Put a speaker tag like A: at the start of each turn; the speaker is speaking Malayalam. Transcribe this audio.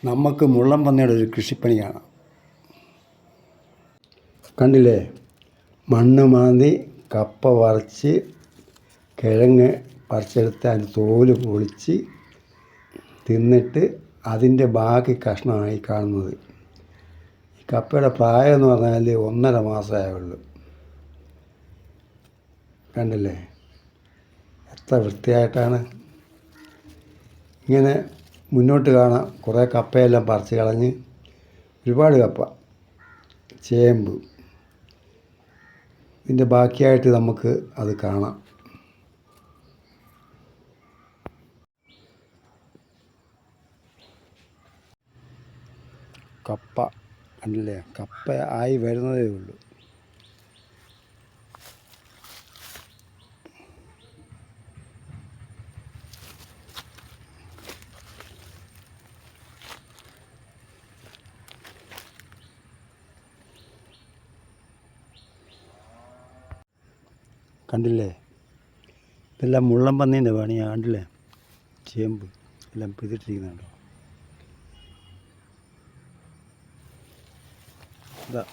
A: നമുക്ക് മുള്ളം പന്നിയുടെ ഒരു കൃഷിപ്പണി കാണാം. കണ്ടില്ലേ, മണ്ണ് മാന്തി കപ്പ പറിച്ച് കിഴങ്ങ് പറിച്ചെടുത്ത് അതിൻ്റെ തോല് പൊളിച്ച് തിന്നിട്ട് അതിൻ്റെ ബാക്കി കഷ്ണമായി കാണുന്നത്. ഈ കപ്പയുടെ പ്രായം എന്ന് പറഞ്ഞാൽ 1.5 മാസമായുള്ളൂ. കണ്ടില്ലേ എത്ര വൃത്തിയായിട്ടാണ്. ഇങ്ങനെ മുന്നോട്ട് കാണാം. കുറേ കപ്പയെല്ലാം പറിച്ച് കളഞ്ഞ് ഒരുപാട് കപ്പ, ചേമ്പ്, ഇതിൻ്റെ ബാക്കിയായിട്ട് നമുക്ക് അത് കാണാം. കപ്പ കണ്ടില്ലേ, കപ്പ ആയി വരുന്നതേ ഉള്ളൂ. കണ്ടില്ലേ, ഇതെല്ലാം മുള്ളം പന്നീൻ്റെ പണിയാണ്. കണ്ടില്ലേ, ചേമ്പ് എല്ലാം പിതിട്ടിരിക്കുന്നുണ്ടോ. ഇതാ